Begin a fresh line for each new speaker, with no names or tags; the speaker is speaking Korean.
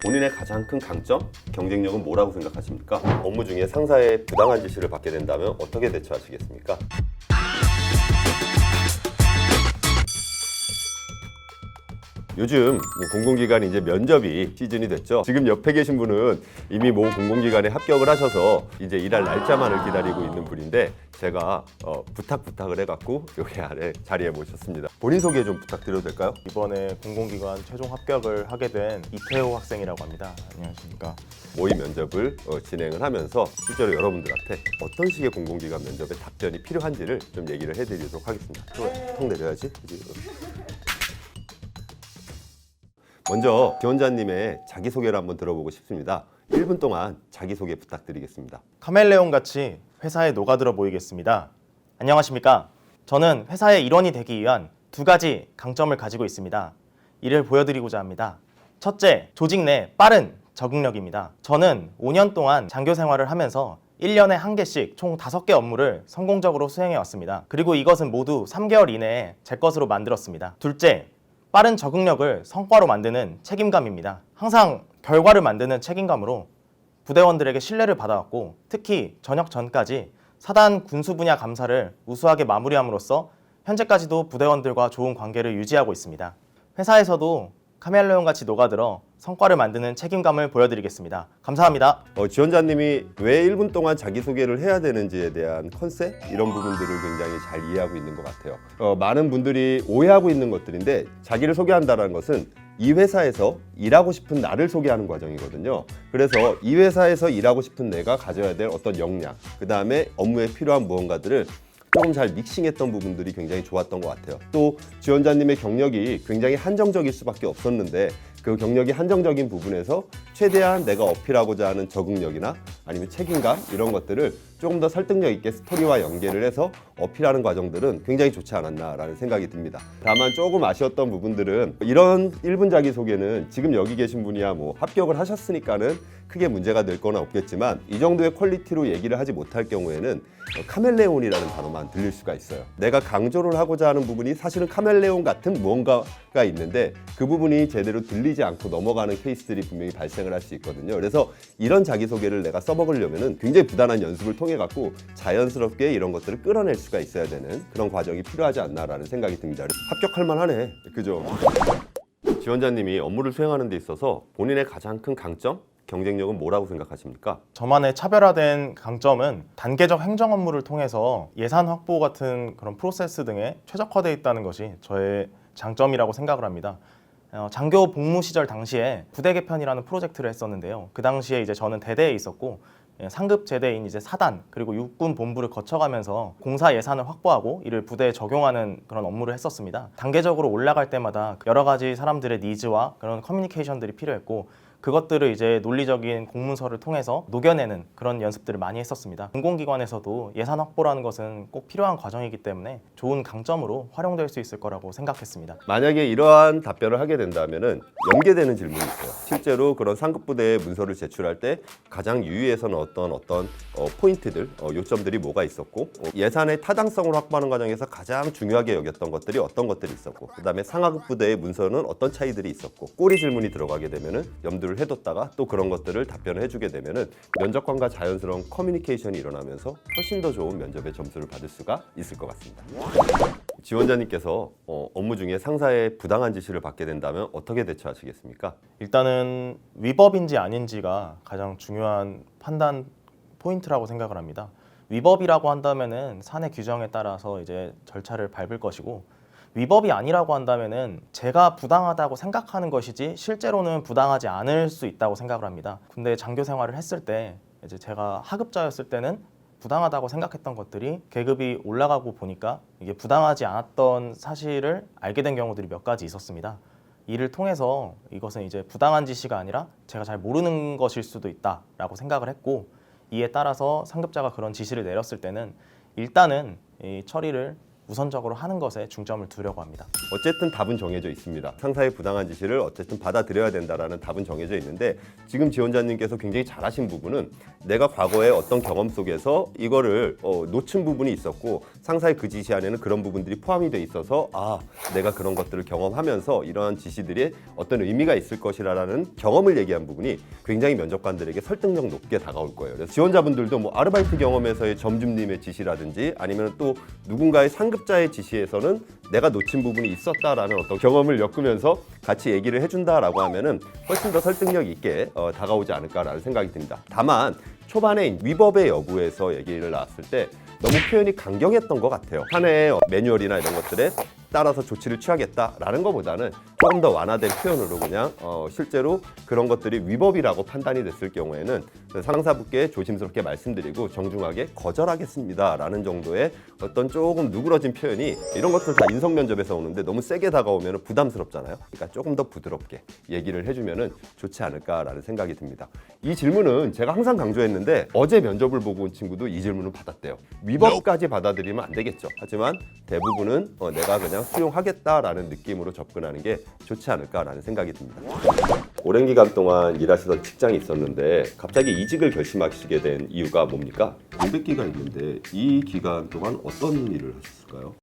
본인의 가장 큰 강점, 경쟁력은 뭐라고 생각하십니까? 업무 중에 상사의 부당한 지시를 받게 된다면 어떻게 대처하시겠습니까? 요즘 공공기관 이제 면접이 시즌이 됐죠. 지금 옆에 계신 분은 이미 모 공공기관에 합격을 하셔서 이제 일할 날짜만을 기다리고 있는 분인데 제가 부탁을 해갖고 여기 안에 자리에 모셨습니다. 본인 소개 좀 부탁드려도 될까요?
이번에 공공기관 최종 합격을 하게 된 이태호 학생이라고 합니다. 안녕하십니까.
모의 면접을 진행을 하면서 실제로 여러분들한테 어떤 식의 공공기관 면접에 답변이 필요한지를 좀 얘기를 해드리도록 하겠습니다. 턱 내려야지. 먼저 지원자님의 자기소개를 한번 들어보고 싶습니다. 1분 동안 자기소개 부탁드리겠습니다.
카멜레온 같이 회사에 녹아들어 보이겠습니다. 안녕하십니까. 저는 회사의 일원이 되기 위한 두 가지 강점을 가지고 있습니다. 이를 보여드리고자 합니다. 첫째, 조직 내 빠른 적응력입니다. 저는 5년 동안 장교 생활을 하면서 1년에 한 개씩 총 5개 업무를 성공적으로 수행해 왔습니다. 그리고 이것은 모두 3개월 이내에 제 것으로 만들었습니다. 둘째, 빠른 적응력을 성과로 만드는 책임감입니다. 항상 결과를 만드는 책임감으로 부대원들에게 신뢰를 받아왔고, 특히 전역 전까지 사단 군수 분야 감사를 우수하게 마무리함으로써 현재까지도 부대원들과 좋은 관계를 유지하고 있습니다. 회사에서도 카멜레온 같이 녹아들어 성과를 만드는 책임감을 보여드리겠습니다. 감사합니다.
지원자님이 왜 1분 동안 자기소개를 해야 되는지에 대한 컨셉? 이런 부분들을 굉장히 잘 이해하고 있는 것 같아요. 많은 분들이 오해하고 있는 것들인데 자기를 소개한다는 것은 이 회사에서 일하고 싶은 나를 소개하는 과정이거든요. 그래서 이 회사에서 일하고 싶은 내가 가져야 될 어떤 역량, 그 다음에 업무에 필요한 무언가들을 조금 잘 믹싱했던 부분들이 굉장히 좋았던 것 같아요. 또 지원자님의 경력이 굉장히 한정적일 수밖에 없었는데 그 경력이 한정적인 부분에서 최대한 내가 어필하고자 하는 적응력이나 아니면 책임감 이런 것들을 조금 더 설득력 있게 스토리와 연계를 해서 어필하는 과정들은 굉장히 좋지 않았나라는 생각이 듭니다. 다만 조금 아쉬웠던 부분들은 이런 1분 자기소개는 지금 여기 계신 분이야 뭐 합격을 하셨으니까는 크게 문제가 될 건 없겠지만 이 정도의 퀄리티로 얘기를 하지 못할 경우에는 카멜레온이라는 단어만 들릴 수가 있어요. 내가 강조를 하고자 하는 부분이 사실은 카멜레온 같은 무언가가 있는데 그 부분이 제대로 들리지 않고 넘어가는 케이스들이 분명히 발생을 할 수 있거든요. 그래서 이런 자기소개를 내가 써먹으려면 굉장히 부단한 연습을 통해 갖고 자연스럽게 이런 것들을 끌어낼 수가 있어야 되는 그런 과정이 필요하지 않나라는 생각이 듭니다. 그래서 합격할 만하네. 그죠? 지원자님이 업무를 수행하는 데 있어서 본인의 가장 큰 강점? 경쟁력은 뭐라고 생각하십니까?
저만의 차별화된 강점은 단계적 행정 업무를 통해서 예산 확보 같은 그런 프로세스 등에 최적화되어 있다는 것이 저의 장점이라고 생각을 합니다. 장교 복무 시절 당시에 부대 개편이라는 프로젝트를 했었는데요. 그 당시에 이제 저는 대대에 있었고 상급 제대인 이제 사단 그리고 육군 본부를 거쳐가면서 공사 예산을 확보하고 이를 부대에 적용하는 그런 업무를 했었습니다. 단계적으로 올라갈 때마다 여러 가지 사람들의 니즈와 그런 커뮤니케이션들이 필요했고 그것들을 이제 논리적인 공문서를 통해서 녹여내는 그런 연습들을 많이 했었습니다. 공공기관에서도 예산 확보라는 것은 꼭 필요한 과정이기 때문에 좋은 강점으로 활용될 수 있을 거라고 생각했습니다.
만약에 이러한 답변을 하게 된다면은 연계되는 질문이 있어요. 실제로 그런 상급부대에 문서를 제출할 때 가장 유의해서는 어떤 포인트들, 요점들이 뭐가 있었고 예산의 타당성을 확보하는 과정에서 가장 중요하게 여겼던 것들이 어떤 것들이 있었고 그다음에 상하급 부대의 문서는 어떤 차이들이 있었고 꼬리 질문이 들어가게 되면은 염두를 해뒀다가 또 그런 것들을 답변을 해주게 되면은 면접관과 자연스러운 커뮤니케이션이 일어나면서 훨씬 더 좋은 면접의 점수를 받을 수가 있을 것 같습니다. 지원자님께서 업무 중에 상사의 부당한 지시를 받게 된다면 어떻게 대처하시겠습니까?
일단은 위법인지 아닌지가 가장 중요한 판단 포인트라고 생각을 합니다. 위법이라고 한다면은 사내 규정에 따라서 이제 절차를 밟을 것이고 위법이 아니라고 한다면은 제가 부당하다고 생각하는 것이지 실제로는 부당하지 않을 수 있다고 생각을 합니다. 군대 장교 생활을 했을 때 이제 제가 하급자였을 때는 부당하다고 생각했던 것들이 계급이 올라가고 보니까 이게 부당하지 않았던 사실을 알게 된 경우들이 몇 가지 있었습니다. 이를 통해서 이것은 이제 부당한 지시가 아니라 제가 잘 모르는 것일 수도 있다라고 생각을 했고 이에 따라서 상급자가 그런 지시를 내렸을 때는 일단은 이 처리를 우선적으로 하는 것에 중점을 두려고 합니다.
어쨌든 답은 정해져 있습니다. 상사의 부당한 지시를 어쨌든 받아들여야 된다라는 답은 정해져 있는데 지금 지원자님께서 굉장히 잘하신 부분은 내가 과거에 어떤 경험 속에서 이거를 놓친 부분이 있었고 상사의 그 지시 안에는 그런 부분들이 포함이 돼 있어서 내가 그런 것들을 경험하면서 이러한 지시들이 어떤 의미가 있을 것이라는 경험을 얘기한 부분이 굉장히 면접관들에게 설득력 높게 다가올 거예요. 그래서 지원자분들도 뭐 아르바이트 경험에서의 점주님의 지시라든지 아니면 또 누군가의 상급자의 지시에서는 내가 놓친 부분이 있었다라는 어떤 경험을 엮으면서 같이 얘기를 해준다라고 하면은 훨씬 더 설득력 있게 다가오지 않을까라는 생각이 듭니다. 다만 초반에 위법의 여부에서 얘기를 나왔을 때 너무 표현이 강경했던 것 같아요. 사내 매뉴얼이나 이런 것들에 따라서 조치를 취하겠다라는 것보다는 조금 더 완화된 표현으로 그냥 실제로 그런 것들이 위법이라고 판단이 됐을 경우에는 상사분께 조심스럽게 말씀드리고 정중하게 거절하겠습니다라는 정도의 어떤 조금 누그러진 표현이 이런 것들 다 인성 면접에서 오는데 너무 세게 다가오면 부담스럽잖아요. 그러니까 조금 더 부드럽게 얘기를 해주면 좋지 않을까라는 생각이 듭니다. 이 질문은 제가 항상 강조했는데 어제 면접을 보고 온 친구도 이 질문을 받았대요. 위법까지 받아들이면 안 되겠죠. 하지만 대부분은 내가 그냥 수용하겠다라는 느낌으로 접근하는 게 좋지 않을까라는 생각이 듭니다. 오랜 기간 동안 일하시던 직장이 있었는데 갑자기 이직을 결심하시게 된 이유가 뭡니까? 600기가 있는데 이 기간 동안 어떤 일을 하셨을까요?